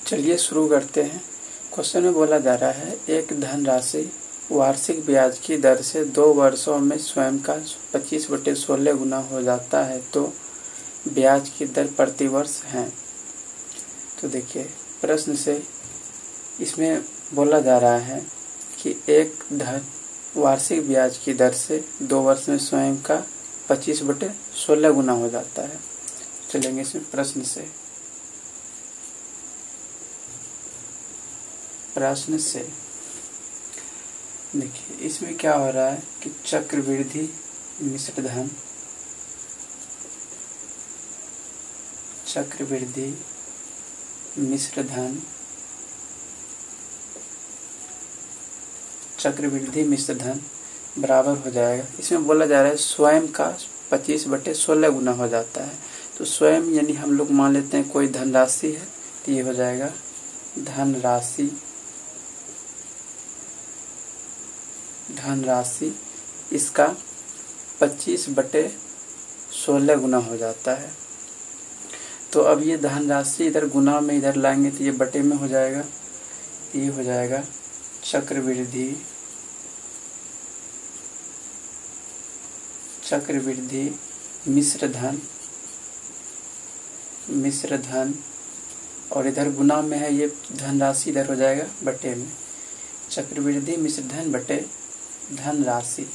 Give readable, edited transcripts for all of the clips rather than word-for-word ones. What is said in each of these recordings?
चलिए शुरू करते हैं। क्वेश्चन में बोला जा रहा है एक धनराशि वार्षिक ब्याज की दर से 2 वर्षों में स्वयं का 25/16 गुना हो जाता है, तो ब्याज की दर प्रति वर्ष है। तो देखिए प्रश्न से इसमें बोला जा रहा है कि एक धन वार्षिक ब्याज की दर से 2 वर्ष में स्वयं का 25/16 गुना हो जाता है। चलेंगे इसमें प्रश्न से। देखिए इसमें क्या हो रहा है कि चक्रवृद्धि मिश्र धन बराबर हो जाएगा। इसमें बोला जा रहा है स्वयं का 25/16 गुना हो जाता है। तो स्वयं यानी हम लोग मान लेते हैं कोई धनराशि है, तो ये हो जाएगा धनराशि इसका 25/16 गुना हो जाता है। तो अब ये धनराशि इधर गुना में इधर लाएंगे तो ये बटे में हो जाएगा। ये हो जाएगा चक्रवृद्धि मिश्र धन और इधर गुना में है, ये धनराशि इधर हो जाएगा बटे में। चक्रवृद्धि मिश्र धन बटे धनराशि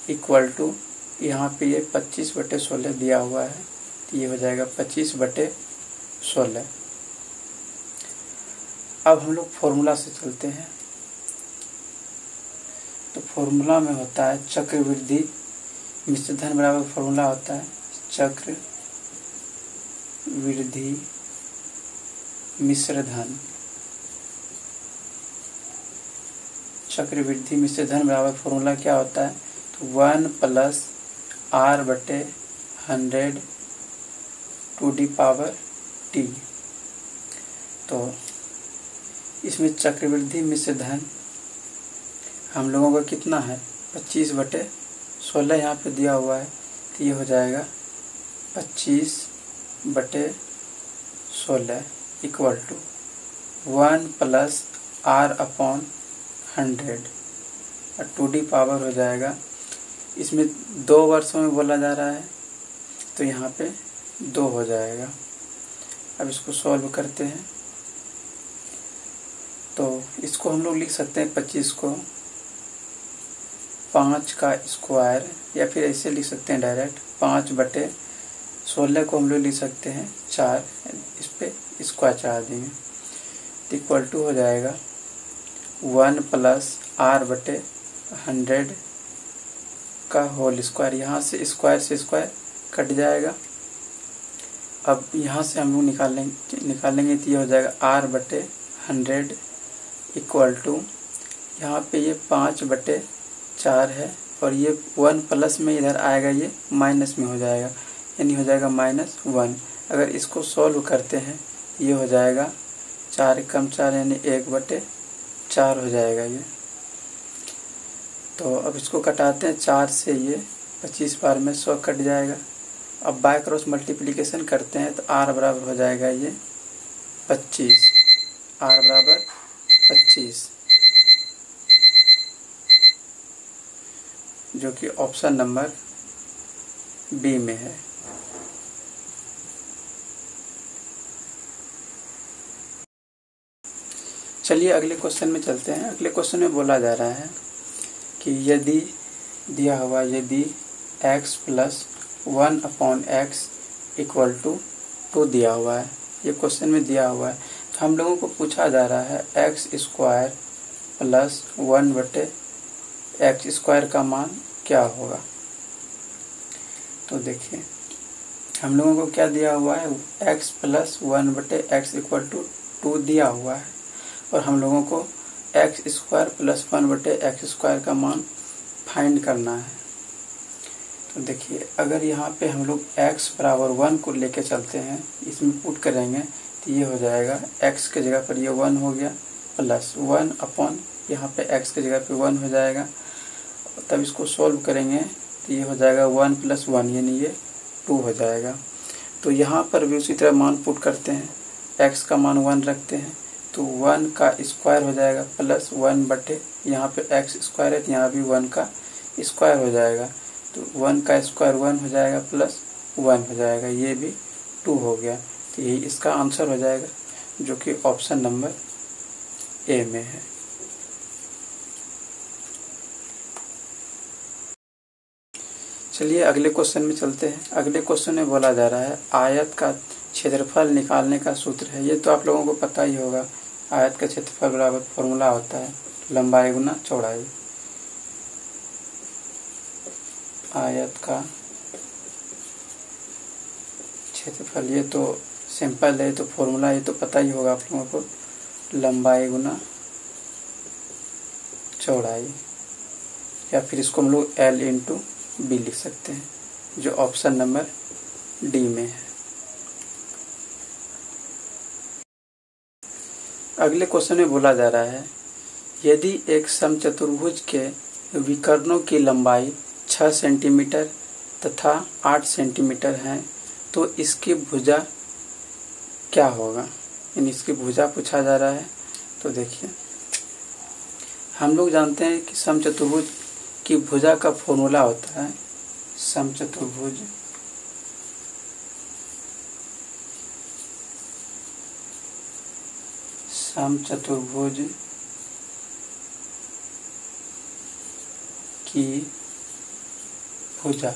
इक्वल टू, यहाँ पे ये 25/16 दिया हुआ है, तो ये हो जाएगा 25/16। अब हम लोग फॉर्मूला से चलते हैं। तो फॉर्मूला में होता है चक्रवृद्धि मिश्र धन बराबर फॉर्मूला होता है चक्रवृद्धि मिश्र धन बराबर फॉर्मूला क्या होता है, तो 1 + r/100 तो इसमें चक्रवृद्धि मिश्र धन हम लोगों का कितना है 25/16 यहाँ पे दिया हुआ है, तो ये हो जाएगा 25/16 इक्वल टू 1 + r/100 और 2d पावर हो जाएगा। इसमें 2 वर्षों में बोला जा रहा है, तो यहाँ पे 2 हो जाएगा। अब इसको सॉल्व करते हैं। तो इसको हम लोग लिख सकते हैं 25 को 5 का स्क्वायर, या फिर ऐसे लिख सकते हैं डायरेक्ट 5/16 को हम लोग लिख सकते हैं 4, इस पे स्क्वायर चढ़ा देंगे, इक्वल टू हो जाएगा 1 + r/100 का होल स्क्वायर। यहाँ से स्क्वायर कट जाएगा। अब यहाँ से हम लोग निकालेंगे तो ये हो जाएगा r/100 इक्वल टू, यहाँ पे ये 5/4 है और ये 1 प्लस में इधर आएगा, ये माइनस में हो जाएगा, यानी हो जाएगा -1। अगर इसको सॉल्व करते हैं ये हो जाएगा 4 × 4 यानी 1/4 हो जाएगा ये। तो अब इसको कटाते हैं 4 से, ये 25 बार में 100 कट जाएगा। अब बाय क्रॉस मल्टीप्लिकेशन करते हैं तो r बराबर हो जाएगा ये 25, r बराबर 25, जो कि ऑप्शन नंबर बी में है। चलिए अगले क्वेश्चन में चलते हैं। अगले क्वेश्चन में बोला जा रहा है कि यदि दिया हुआ यदि x + 1/x = 2 दिया हुआ है, ये क्वेश्चन में दिया हुआ है, तो हम लोगों को पूछा जा रहा है x² + 1/x² का मान क्या होगा। तो देखिए हम लोगों को क्या दिया हुआ है, x + 1/x = 2 दिया हुआ है, और हम लोगों को x² + 1/x² का मान फाइंड करना है। तो देखिए अगर यहाँ पे हम लोग x बराबर 1 को लेके चलते हैं, इसमें पुट करेंगे तो ये हो जाएगा x के जगह पर ये 1 हो गया, प्लस 1 अपॉन यहाँ पे x के जगह पे 1 हो जाएगा। तब इसको सॉल्व करेंगे तो ये हो जाएगा 1 + 1 यानी ये 2 हो जाएगा। तो यहाँ पर भी उसी तरह मान पुट करते हैं, x का मान 1 रखते हैं तो 1 का स्क्वायर हो जाएगा प्लस 1 बटे यहाँ पे x स्क्वायर है तो यहाँ भी 1 का स्क्वायर हो जाएगा, तो 1 का स्क्वायर 1 हो जाएगा प्लस 1 हो जाएगा, ये भी 2 हो गया। तो यही इसका आंसर हो जाएगा जो कि ऑप्शन नंबर ए में है। चलिए अगले क्वेश्चन में चलते हैं। अगले क्वेश्चन में बोला जा रहा है आयत का क्षेत्रफल निकालने का सूत्र है। ये तो आप लोगों को पता ही होगा, आयत का क्षेत्रफल बराबर फॉर्मूला होता है लंबाई गुना चौड़ाई। आयत का क्षेत्रफल ये तो सिंपल है, तो फॉर्मूला ये तो पता ही होगा आप लोगों को, लंबाई गुना चौड़ाई, या फिर इसको हम लोग L इंटू बी लिख सकते हैं, जो ऑप्शन नंबर डी में है। अगले क्वेश्चन में बोला जा रहा है यदि एक समचतुर्भुज के विकर्णों की लंबाई 6 सेंटीमीटर तथा 8 सेंटीमीटर है तो इसकी भुजा क्या होगा। यानी इसकी भुजा पूछा जा रहा है। तो देखिए हम लोग जानते हैं कि समचतुर्भुज की भुजा का फॉर्मूला होता है समचतुर्भुज की भुजा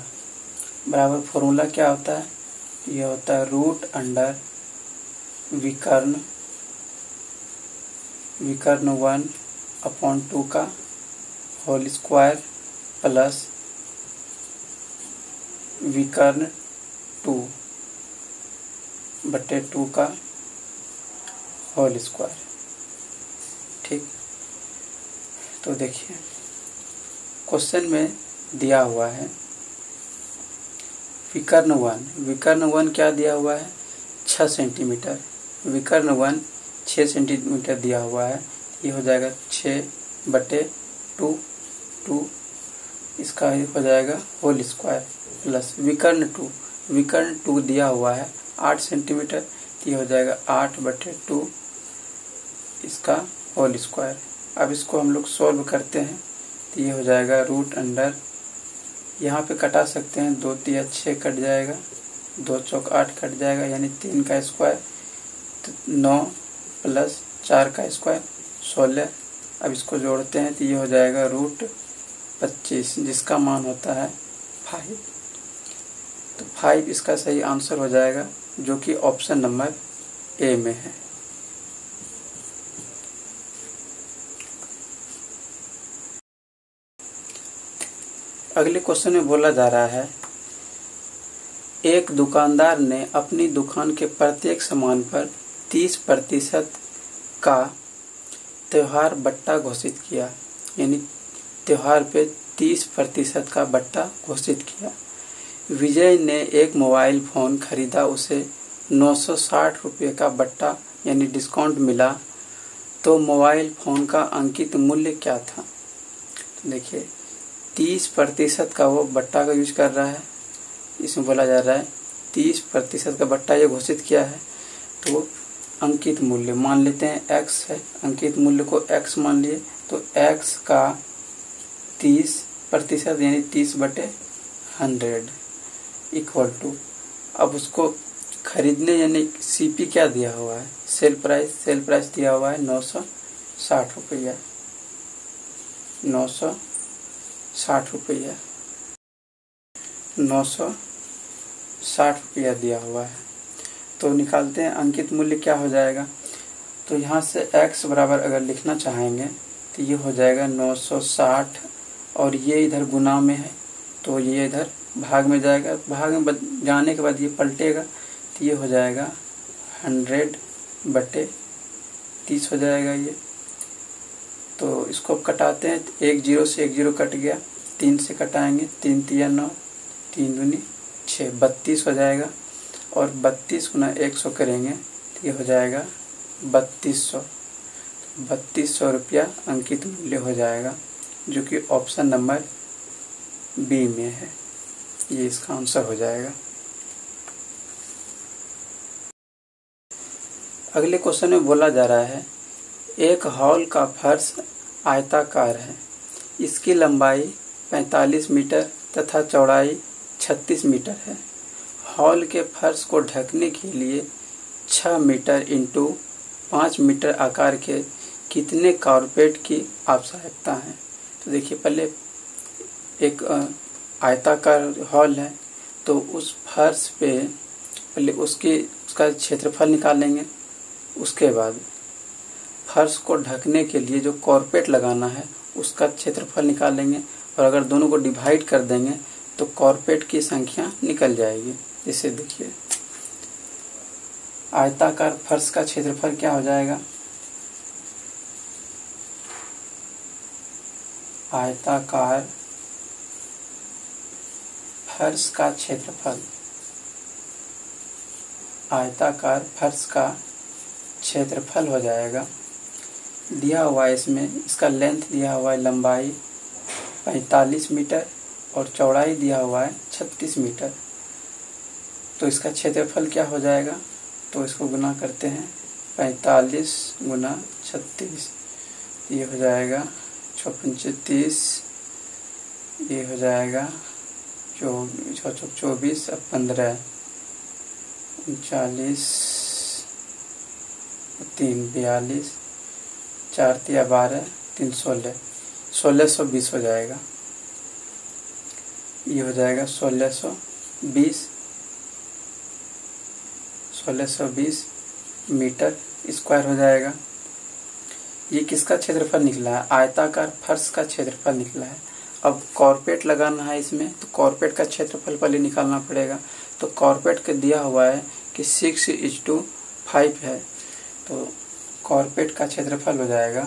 बराबर फॉर्मूला क्या होता है, यह होता है रूट अंडर विकर्ण 1/2 का होल स्क्वायर प्लस विकर्ण 2/2 का होल स्क्वायर। ठीक, तो देखिए क्वेश्चन में दिया हुआ है विकर्ण 1 क्या दिया हुआ है 6 सेंटीमीटर, विकर्ण 1 6 सेंटीमीटर दिया हुआ है, ये हो जाएगा 6/2, इसका हो जाएगा होल स्क्वायर प्लस विकर्ण 2 दिया हुआ है 8 सेंटीमीटर, तो ये हो जाएगा 8/2 इसका होल स्क्वायर। अब इसको हम लोग सॉल्व करते हैं तो ये हो जाएगा रूट अंडर, यहाँ पे कटा सकते हैं, 2 3 6 कट जाएगा, 2 चौक 8 कट जाएगा, यानी 3 का स्क्वायर तो 9 प्लस 4 का स्क्वायर 16। अब इसको जोड़ते हैं तो ये हो जाएगा रूट 25 जिसका मान होता है 5। तो 5 इसका सही आंसर हो जाएगा जो कि ऑप्शन नंबर ए में है। अगले क्वेश्चन में बोला जा रहा है एक दुकानदार ने अपनी दुकान के प्रत्येक सामान पर 30% का त्योहार बट्टा घोषित किया, यानी त्योहार पे 30% का बट्टा घोषित किया। विजय ने एक मोबाइल फ़ोन खरीदा, उसे 960 रुपये का बट्टा यानी डिस्काउंट मिला, तो मोबाइल फ़ोन का अंकित मूल्य क्या था। तो देखिए 30% का वो बट्टा का यूज कर रहा है, इसमें बोला जा रहा है 30% का बट्टा ये घोषित किया है, तो अंकित मूल्य मान लेते हैं x है, अंकित मूल्य को x मान लिए, तो x का 30% यानी 30/100 इक्वल टू, अब उसको खरीदने यानी सीपी क्या दिया हुआ है, सेल प्राइस दिया हुआ है 960 रुपया, 960 रुपया, 960 रुपया दिया हुआ है। तो निकालते हैं अंकित मूल्य क्या हो जाएगा। तो यहाँ से x बराबर अगर लिखना चाहेंगे तो ये हो जाएगा 960 और ये इधर गुना में है तो ये इधर भाग में जाएगा, भाग में जाने के बाद ये पलटेगा तो ये हो जाएगा 100/30 हो जाएगा ये। तो इसको कटाते हैं, 1 0 से 1 0 कट गया, 3 से कटाएंगे, 3 3 9, 3 दूनी 6, 32 हो जाएगा, और 32 गुना 100 करेंगे तो ये हो जाएगा 3200 रुपया अंकित मूल्य हो जाएगा, जो कि ऑप्शन नंबर बी में है, ये इसका आंसर हो जाएगा। अगले क्वेश्चन में बोला जा रहा है एक हॉल का फर्श आयताकार है, इसकी लंबाई 45 मीटर तथा चौड़ाई 36 मीटर है। हॉल के फर्श को ढकने के लिए 6 मीटर इंटू 5 मीटर आकार के कितने कारपेट की आवश्यकता है। तो देखिए, पहले एक आयताकार हॉल है तो उस फर्श पे पहले उसका क्षेत्रफल निकालेंगे। उसके बाद फर्श को ढकने के लिए जो कारपेट लगाना है उसका क्षेत्रफल निकालेंगे, और अगर दोनों को डिवाइड कर देंगे तो कारपेट की संख्या निकल जाएगी। जैसे देखिए, आयताकार फर्श का क्षेत्रफल क्या हो जाएगा, आयताकार फर्श का क्षेत्रफल, आयताकार फर्श का क्षेत्रफल हो जाएगा, दिया हुआ है इसमें, इसका लेंथ दिया हुआ है लंबाई 45 मीटर और चौड़ाई दिया हुआ है 36 मीटर। तो इसका क्षेत्रफल क्या हो जाएगा, तो इसको गुना करते हैं 45 गुना 36, ये हो जाएगा 6×5 ये हो जाएगा 24 अब 15 39 3 42 4 3 12 3 16 1620 हो जाएगा। ये हो जाएगा 1620 मीटर स्क्वायर हो जाएगा। ये किसका क्षेत्रफल निकला है, आयताकार फर्श का क्षेत्रफल निकला है। अब कारपेट लगाना है इसमें, तो कारपेट का क्षेत्रफल पहले निकालना पड़ेगा। तो कारपेट के दिया हुआ है कि 6:5 है, तो कारपेट का क्षेत्रफल हो जाएगा,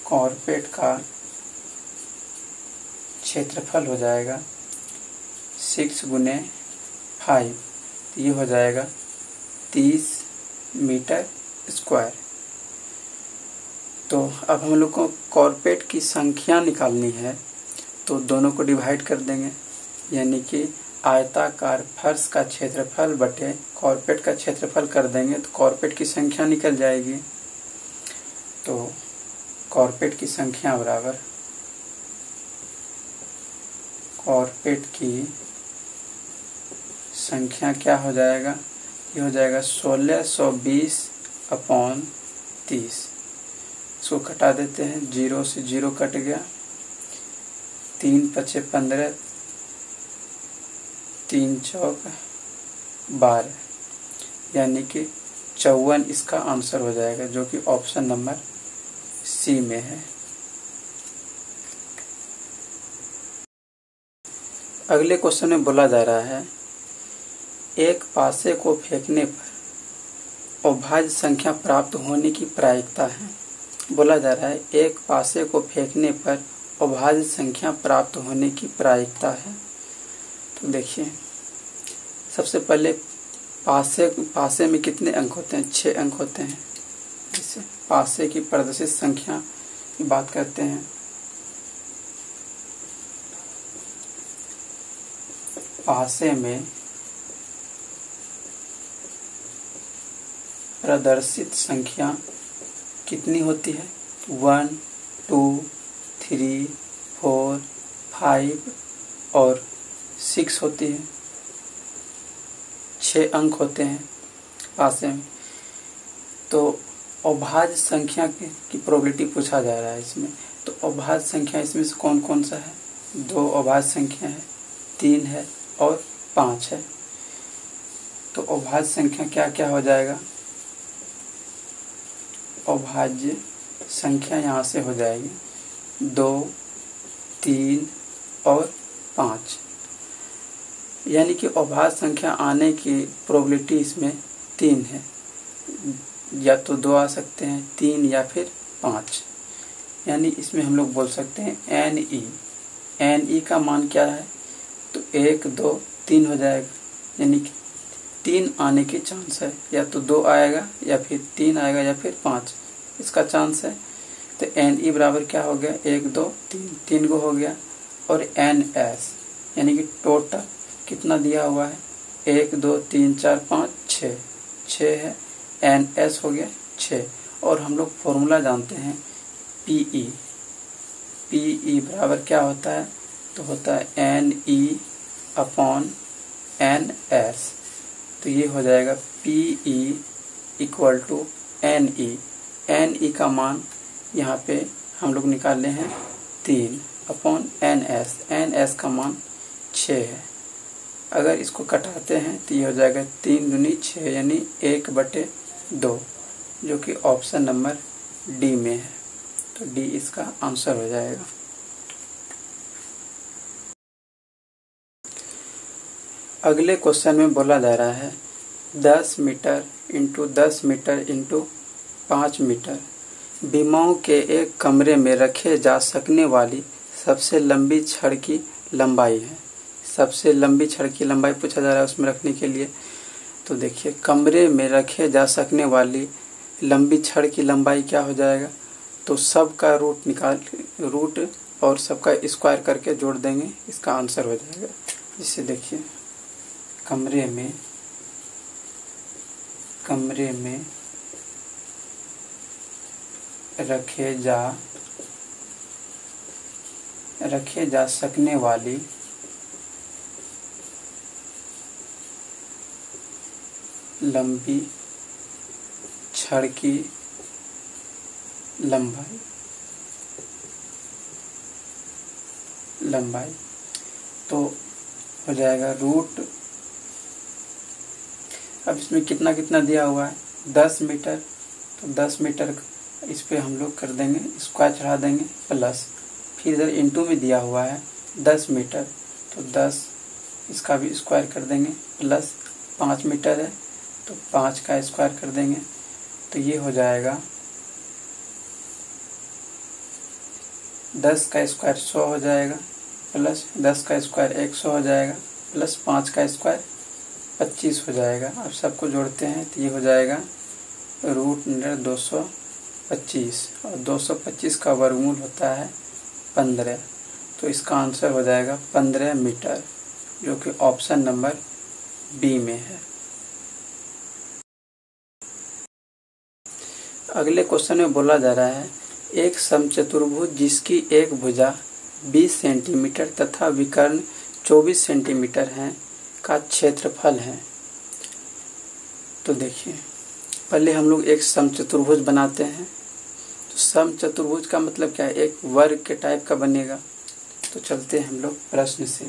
कारपेट का क्षेत्रफल हो जाएगा 6×5, तो ये हो जाएगा 30 मीटर स्क्वायर। तो अब हम लोग को कारपेट की संख्या निकालनी है, तो दोनों को डिवाइड कर देंगे, यानी कि आयताकार फर्श का क्षेत्रफल बटे कारपेट का क्षेत्रफल कर देंगे तो कारपेट की संख्या निकल जाएगी। तो कारपेट की संख्या बराबर कारपेट की संख्या क्या हो जाएगा, ये हो जाएगा 1620/30। इसको घटा देते हैं, 0 से 0 कट गया, 3 × 5 = 15, 3 × 4 = 12, यानी कि 54 इसका आंसर हो जाएगा, जो कि ऑप्शन नंबर सी में है। अगले क्वेश्चन में बोला जा रहा है एक पासे को फेंकने पर अभाज्य संख्या प्राप्त होने की प्रायिकता है। बोला जा रहा है एक पासे को फेंकने पर अभाज्य संख्या प्राप्त होने की प्रायिकता है। तो देखिए, सबसे पहले पासे में कितने अंक होते हैं, 6 अंक होते हैं। जैसे पासे की प्रदर्शित संख्या की बात करते हैं, पासे में प्रदर्शित संख्या कितनी होती है, 1 2 3 4 5 और 6 होती है। 6 अंक होते हैं पासे में। तो अभाज्य संख्या की प्रोबेबिलिटी पूछा जा रहा है इसमें। तो अभाज्य संख्या इसमें से कौन कौन सा है, 2 अभाज्य संख्या है, 3 है और 5 है। तो अभाज्य संख्या क्या क्या हो जाएगा, अभाज्य संख्या यहाँ से हो जाएगी 2 3 और 5, यानी कि अभाज्य संख्या आने की प्रोबेबिलिटी इसमें 3 है। या तो 2 आ सकते हैं, 3 या फिर 5, यानी इसमें हम लोग बोल सकते हैं NE का मान क्या है, तो 1 2 3 हो जाएगा, यानी कि 3 आने की चांस है। या तो 2 आएगा या फिर 3 आएगा या फिर 5, इसका चांस है। तो NE बराबर क्या हो गया, 1 2 3 3 को हो गया। और NS यानी कि टोटल कितना दिया हुआ है, 1 2 3 4 5 6, 6 है, एन एस हो गया 6। और हम लोग फॉर्मूला जानते हैं पीई, पीई बराबर क्या होता है, तो होता है n E upon n S. तो ये हो जाएगा PE equal to n E, n E का मान यहाँ पे हम लोग निकाले हैं 3 upon n S, n S का मान 6 है। अगर इसको कटाते हैं तो ये हो जाएगा 3 दूनी 6 यानी 1/2, जो कि ऑप्शन नंबर डी में है। तो डी इसका आंसर हो जाएगा। अगले क्वेश्चन में बोला जा रहा है 10 metre into 10 metre into 5 metre बीमाओं के एक कमरे में रखे जा सकने वाली सबसे लंबी छड़ की लंबाई है। सबसे लंबी छड़ की लंबाई पूछा जा रहा है उसमें रखने के लिए। तो देखिए कमरे में रखे जा सकने वाली लंबी छड़ की लंबाई क्या हो जाएगा, तो सब का रूट और सबका स्क्वायर करके जोड़ देंगे, इसका आंसर हो जाएगा। जिससे देखिए कमरे में रखे जा सकने वाली लंबी छड़ की लंबाई तो हो जाएगा रूट। अब इसमें कितना कितना दिया हुआ है 10 मीटर, तो 10 मीटर इस पे हम लोग कर देंगे स्क्वायर चढ़ा देंगे प्लस, फिर इधर इंटू में दिया हुआ है 10 मीटर, तो 10 इसका भी स्क्वायर कर देंगे प्लस 5 मीटर है तो 5 का स्क्वायर कर देंगे। तो ये हो जाएगा 10 का स्क्वायर 100 हो जाएगा प्लस 10 का स्क्वायर 100 हो जाएगा प्लस 5 का स्क्वायर 25 हो जाएगा। अब सबको जोड़ते हैं तो ये हो जाएगा √225 और 225 का वर्गमूल होता है 15। तो इसका आंसर हो जाएगा 15 मीटर, जो कि ऑप्शन नंबर बी में है। अगले क्वेश्चन में बोला जा रहा है एक समचतुर्भुज जिसकी एक भुजा 20 सेंटीमीटर तथा विकर्ण 24 सेंटीमीटर है का क्षेत्रफल है। तो देखिए पहले हम लोग एक समचतुर्भुज बनाते हैं। तो समचतुर्भुज का मतलब क्या है, एक वर्ग के टाइप का बनेगा। तो चलते हैं हम लोग प्रश्न से।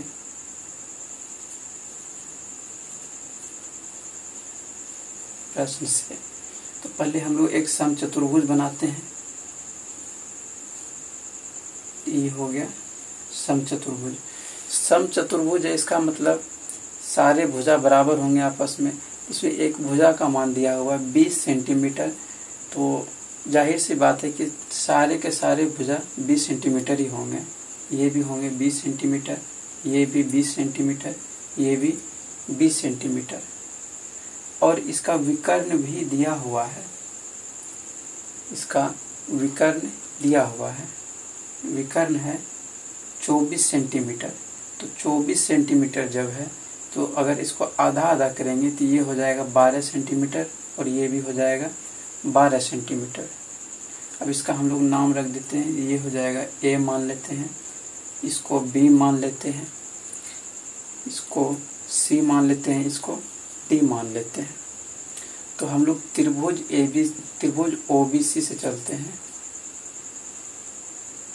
तो पहले हम लोग एक समचतुर्भुज बनाते हैं। ये हो गया समचतुर्भुज। समचतुर्भुज है इसका मतलब सारे भुजा बराबर होंगे आपस में। इसमें एक भुजा का मान दिया हुआ 20 सेंटीमीटर, तो जाहिर सी बात है कि सारे के सारे भुजा 20 सेंटीमीटर ही होंगे। ये भी होंगे 20 सेंटीमीटर, ये भी 20 सेंटीमीटर, ये भी 20 सेंटीमीटर। और इसका विकर्ण भी दिया हुआ है, इसका विकर्ण दिया हुआ है। विकर्ण है 24 सेंटीमीटर। तो 24 सेंटीमीटर जब है तो अगर इसको आधा आधा करेंगे तो ये हो जाएगा 12 सेंटीमीटर और ये भी हो जाएगा 12 सेंटीमीटर। अब इसका हम लोग नाम रख देते हैं। ये हो जाएगा ए मान लेते हैं, इसको बी मान लेते हैं, इसको सी मान लेते हैं, इसको डी मान लेते हैं। तो हम लोग त्रिभुज ओबीसी से चलते हैं।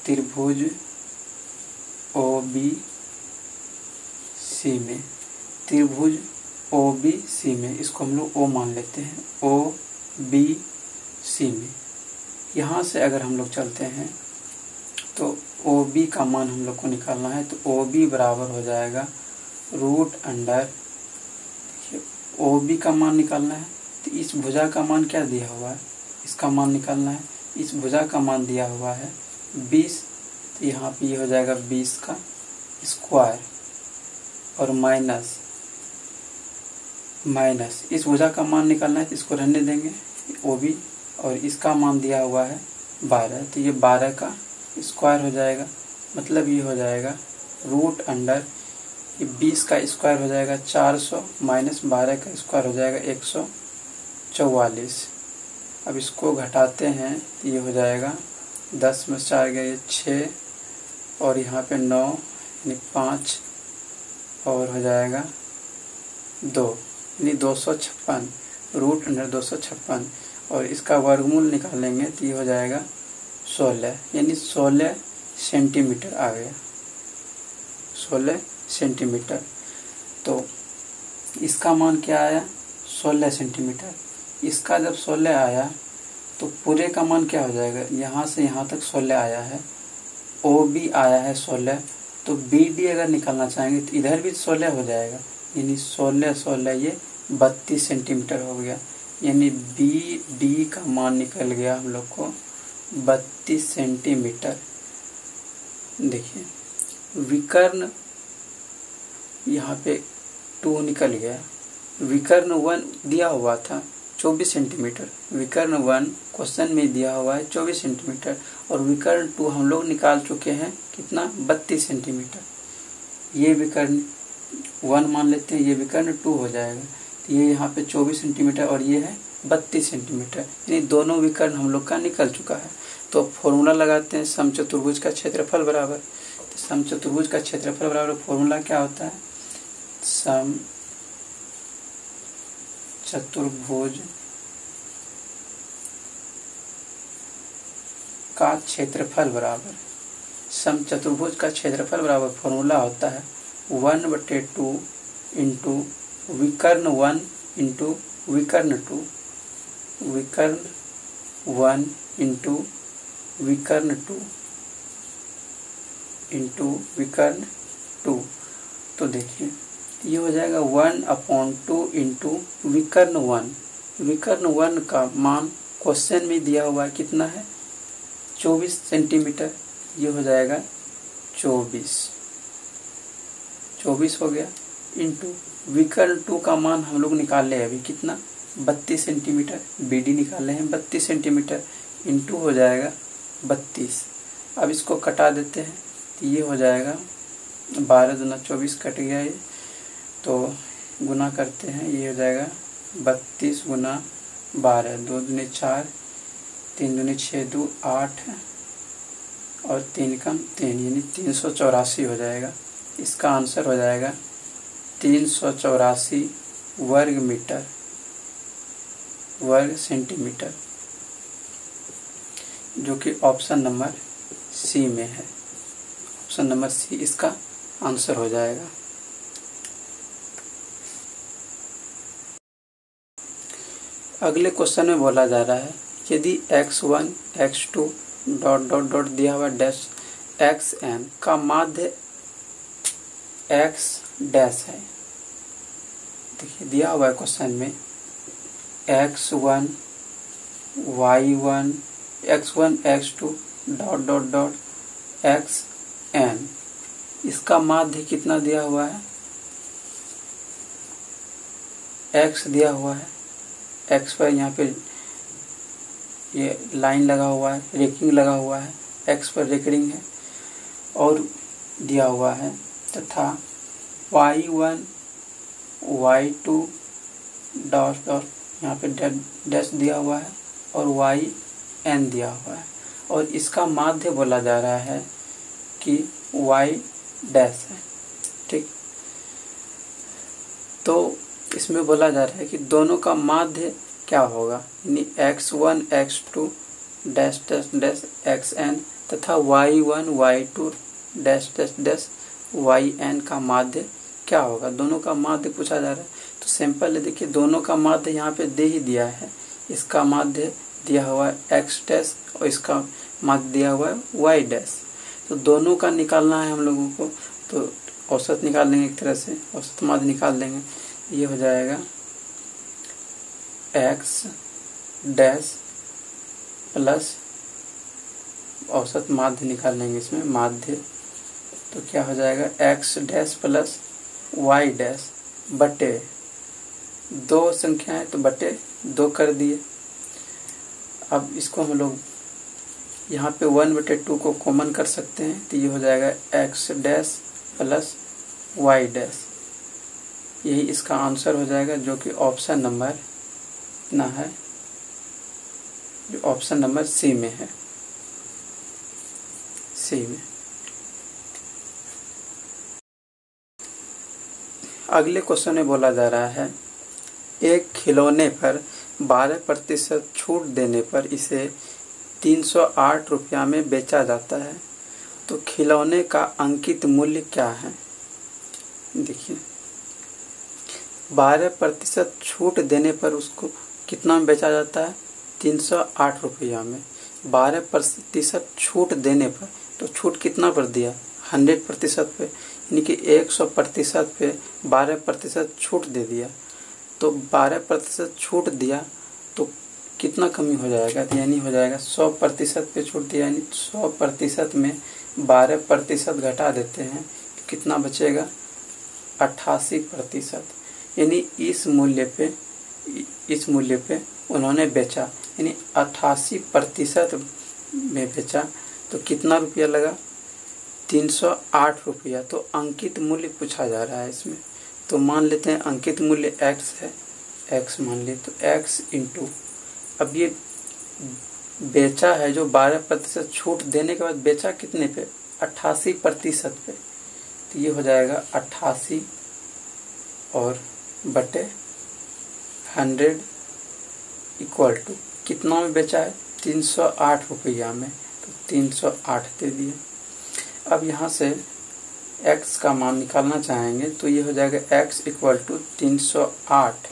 त्रिभुज ओबीसी में, त्रिभुज ओबीसी में इसको हम लोग ओ मान लेते हैं। ओबीसी में यहाँ से अगर हम लोग चलते हैं तो OB का मान हम लोग को निकालना है। तो OB बराबर हो जाएगा √, OB का मान निकालना है तो इस भुजा का मान क्या दिया हुआ है, इसका मान निकालना है। इस भुजा का मान दिया हुआ है 20, तो यहाँ पे ये हो जाएगा 20 का स्क्वायर और माइनस इस भुजा का मान निकालना है तो इसको रहने देंगे OB, और इसका मान दिया हुआ है 12, तो ये 12 का स्क्वायर हो जाएगा। मतलब ये हो जाएगा √, ये 20 का स्क्वायर हो जाएगा 400 माइनस 12 का स्क्वायर हो जाएगा 144। अब इसको घटाते हैं तो ये हो जाएगा 10 में 4 गया ये 6 और यहाँ पे 9 यानी 5 और हो जाएगा 2 यानी 256 रूट अंडर 256 और इसका वर्गमूल निकालेंगे तो ये हो जाएगा 16 यानी 16 सेंटीमीटर आ गया 16 सेंटीमीटर। तो इसका मान क्या आया 16 सेंटीमीटर। इसका जब 16 आया तो पूरे का मान क्या हो जाएगा, यहाँ से यहाँ तक 16 आया है, ओ बी आया है 16, तो बी डी अगर निकालना चाहेंगे तो इधर भी 16 हो जाएगा यानी 16 ये 32 सेंटीमीटर हो गया यानी बी डी का मान निकल गया हम लोग को 32 सेंटीमीटर। देखिए विकर्ण यहाँ पे 2 निकल गया, विकर्ण 1 दिया हुआ था 24 सेंटीमीटर, विकर्ण 1 क्वेश्चन में दिया हुआ है 24 सेंटीमीटर और विकर्ण 2 हम लोग निकाल चुके हैं कितना 32 सेंटीमीटर। ये विकर्ण 1 मान लेते हैं, ये विकर्ण 2 हो जाएगा तो ये यहाँ पे 24 सेंटीमीटर और ये है 32 सेंटीमीटर यानी दोनों विकर्ण हम लोग का निकल चुका है। तो फॉर्मूला लगाते हैं समचतुर्भुज का क्षेत्रफल बराबर, तो समचतुर्भुज का क्षेत्रफल बराबर फॉर्मूला क्या होता है, सम चतुर्भुज का क्षेत्रफल बराबर, सम चतुर्भुज का क्षेत्रफल बराबर फॉर्मूला होता है 1/2 इंटू विकर्ण 1 इंटू विकर्ण 2, विकर्ण 1 इंटू विकर्ण 2 इंटू विकर्ण 2। तो देखिए ये हो जाएगा 1/2 इंटू विकर्ण 1, विकर्ण 1 का मान क्वेश्चन में दिया हुआ है कितना है 24 सेंटीमीटर, ये हो जाएगा 24 हो गया इंटू विकर्ण 2 का मान हम लोग निकाल ले अभी कितना 32 सेंटीमीटर, बी डी निकाले हैं 32 सेंटीमीटर इंटू हो जाएगा 32। अब इसको कटा देते हैं तो ये हो जाएगा 12 दूना 24 कट गया ये, तो गुना करते हैं ये हो जाएगा 32 गुना 12, 2 दूनी 4, 3 दूनी 6, 2 8 और 3 कम 3 यानी 384 हो जाएगा। इसका आंसर हो जाएगा 384 वर्ग सेंटीमीटर, जो कि ऑप्शन नंबर सी में है। ऑप्शन नंबर सी इसका आंसर हो जाएगा। अगले क्वेश्चन में बोला जा रहा है यदि x1 x2 dot dot dot दिया हुआ डैश xn का माध्य x डैश है। देखिए दिया हुआ है क्वेश्चन में x1 y1 x1 x2 dot dot dot xn, इसका माध्य कितना दिया हुआ है, x दिया हुआ है, x पर यहाँ पे ये लाइन लगा हुआ है, रेखिंग लगा हुआ है, x पर रेखिंग है और दिया हुआ है, तथा y1 y2 डॉट डॉट यहाँ पे डैश दिया हुआ है और yn दिया हुआ है और इसका माध्य बोला जा रहा है कि y डैश है। ठीक, तो इसमें बोला जा रहा है कि दोनों का माध्य क्या होगा, यानी x1 x2 dash dash dash xn तथा y1 y2 dash dash dash yn का माध्य क्या होगा, दोनों का माध्य पूछा जा रहा है। तो सिंपल है, देखिए दोनों का माध्य यहाँ पे दे ही दिया है, इसका माध्य दिया हुआ है x डैश और इसका माध्य दिया हुआ है y डैश, तो दोनों का निकालना है हम लोगों को। तो औसत निकाल लेंगे, एक तरह से औसत माध्य निकाल देंगे, ये हो जाएगा x डैश प्लस औसत माध्य निकाल लेंगे इसमें माध्य, तो क्या हो जाएगा x dash plus y dash बटे 2 संख्या है तो बटे 2 कर दिए। अब इसको हम लोग यहाँ पे 1/2 को कॉमन कर सकते हैं, तो ये हो जाएगा x dash plus y dash. यही इसका आंसर हो जाएगा, जो कि ऑप्शन नंबर ना है, जो ऑप्शन नंबर सी में है, सी में। अगले क्वेश्चन में बोला जा रहा है, एक खिलौने पर 12% छूट देने पर इसे 308 रुपया में बेचा जाता है, तो खिलौने का अंकित मूल्य क्या है। देखिए 12% छूट देने पर उसको कितना में बेचा जाता है, 308 रुपया में। 12% छूट देने पर, तो छूट कितना पर दिया, 100% पे, यानी कि 100% पे 12% छूट दे दिया। तो 12% छूट दिया तो कितना कमी हो जाएगा, यानी हो जाएगा 100% पे छूट दिया, यानी 100% में 12% घटा देते हैं तो कितना बचेगा, 88%। यानी इस मूल्य पे उन्होंने बेचा, यानी 88% में बेचा, तो कितना रुपया लगा, 308 रुपया। तो अंकित मूल्य पूछा जा रहा है इसमें, तो मान लेते हैं अंकित मूल्य x है, x मान लिए, तो x इंटू, अब ये बेचा है जो 12% छूट देने के बाद बेचा कितने पे, 88% पे, तो ये हो जाएगा 88 और बटे 100 इक्वल टू कितना में बेचा है, 308 रुपया में, तो 308 दे दिए। अब यहाँ से x का मान निकालना चाहेंगे तो ये हो जाएगा x इक्वल टू 308,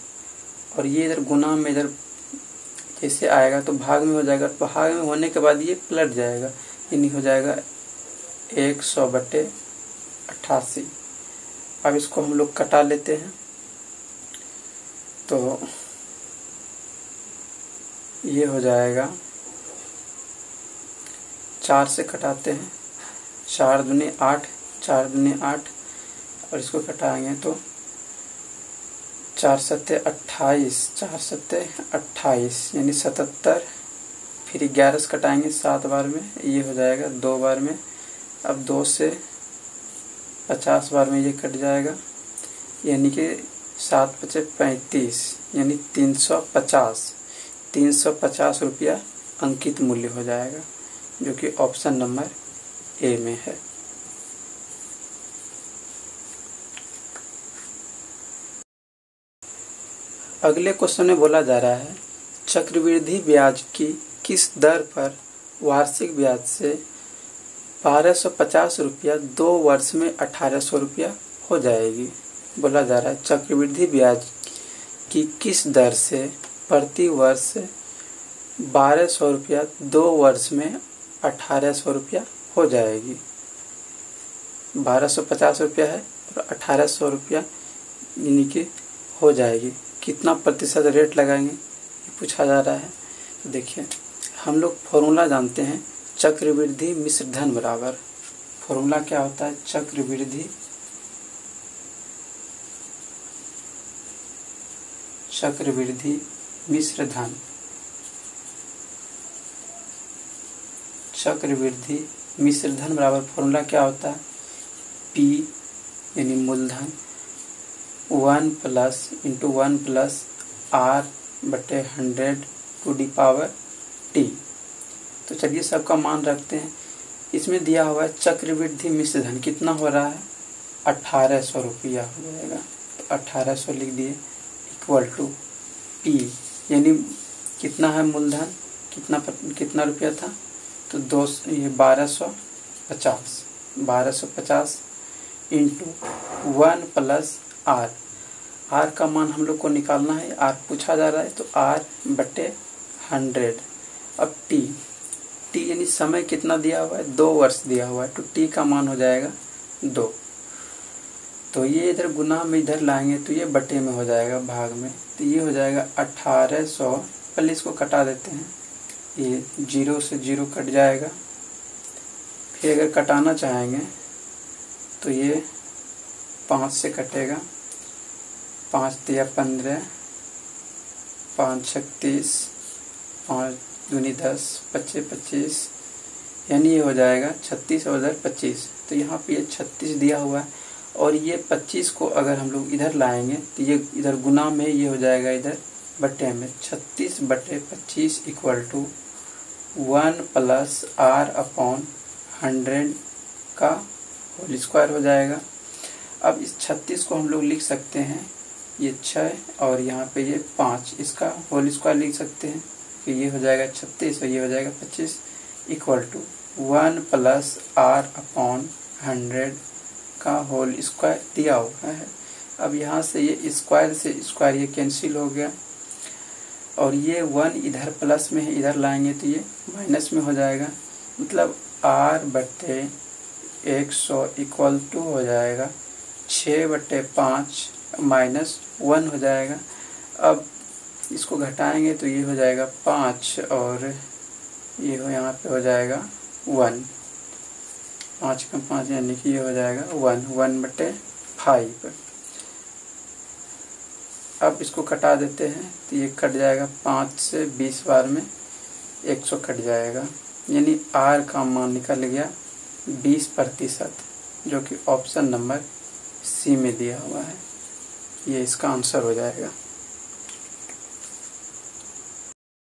और ये इधर गुना में इधर जैसे आएगा तो भाग में हो जाएगा, तो भाग में होने के बाद ये पलट जाएगा, यानी हो जाएगा 100/88। अब इसको हम लोग कटा लेते हैं, तो ये हो जाएगा 4 से कटाते हैं, 4 दूनी 8, 4 दूनी 8, और इसको कटाएंगे तो 4 सत्ते 28, 4 सत्ते 28, यानी 77। फिर 11 से कटाएंगे 7 बार में, ये हो जाएगा 2 बार में। अब 2 से 50 बार में ये कट जाएगा, यानी कि 7 × 5 = 35, यानी 350 रुपया अंकित मूल्य हो जाएगा, जो कि ऑप्शन नंबर ए में है। अगले क्वेश्चन में बोला जा रहा है, चक्रवृद्धि ब्याज की किस दर पर वार्षिक ब्याज से 1250 रुपया 2 वर्ष में 1800 रुपया हो जाएगी। बोला जा रहा है चक्रवृद्धि ब्याज की किस दर से प्रति वर्ष 1200 रुपया 2 वर्ष में 1800 रुपया हो जाएगी। 1250 रुपया है और 1800 रुपया यानी कि हो जाएगी, कितना प्रतिशत रेट लगाएंगे ये पूछा जा रहा है। तो देखिए हम लोग फॉर्मूला जानते हैं, चक्रवृद्धि मिश्र धन बराबर, फॉर्मूला क्या होता है, चक्रवृद्धि मिश्र धन, चक्रवृद्धि मिश्र धन बराबर फॉर्मूला क्या होता है, P यानी मूलधन 1 + R/100 to the power T। तो चलिए सबका मान रखते हैं। इसमें दिया हुआ है चक्रवृद्धि मिश्र धन कितना हो रहा है, 1800 रुपया हो जाएगा, तो 1800 लिख दिए इक्वल टू P, यानी कितना है मूलधन, कितना रुपया था, तो 1250 इंटू 1 + R। R का मान हम लोग को निकालना है, R पूछा जा रहा है, तो R/100। अब T यानी समय कितना दिया हुआ है, 2 वर्ष दिया हुआ है, तो T का मान हो जाएगा 2। तो ये इधर गुना में इधर लाएंगे तो ये बटे में हो जाएगा, भाग में, तो ये हो जाएगा 1800। पहले इसको कटा देते हैं, ये 0 से 0 कट जाएगा। फिर अगर कटाना चाहेंगे तो ये 5 से कटेगा, 5 × 15, 5 × 36, 5 दूनी 10, 25 25, यानी ये हो जाएगा 36 और 25। तो यहाँ पे ये 36 दिया हुआ है और ये 25 को अगर हम लोग इधर लाएंगे तो ये इधर गुना में ये हो जाएगा इधर बटे में 36/25 इक्वल टू 1 + r/100 का होल स्क्वायर हो जाएगा। अब इस 36 को हम लोग लिख सकते हैं ये 6 और यहाँ पे ये 5, इसका होल स्क्वायर लिख सकते हैं कि ये हो जाएगा 36 और ये हो जाएगा 25 इक्वल टू 1 + r/100 का होल स्क्वायर दिया हुआ है। अब यहाँ से ये स्क्वायर से स्क्वायर ये कैंसिल हो गया और ये 1 इधर प्लस में है, इधर लाएंगे तो ये माइनस में हो जाएगा, मतलब r/100 इक्वल टू हो जाएगा 6/5 -1 हो जाएगा। अब इसको घटाएंगे तो ये हो जाएगा 5 और ये हो यहाँ पे हो जाएगा 1, 5 का 5 यानी कि ये हो जाएगा 1/5। अब इसको कटा देते हैं तो ये कट जाएगा 5 से 20 बार में 100 कट जाएगा, यानी r का मान निकल गया 20%, जो कि ऑप्शन नंबर सी में दिया हुआ है। ये इसका आंसर हो जाएगा।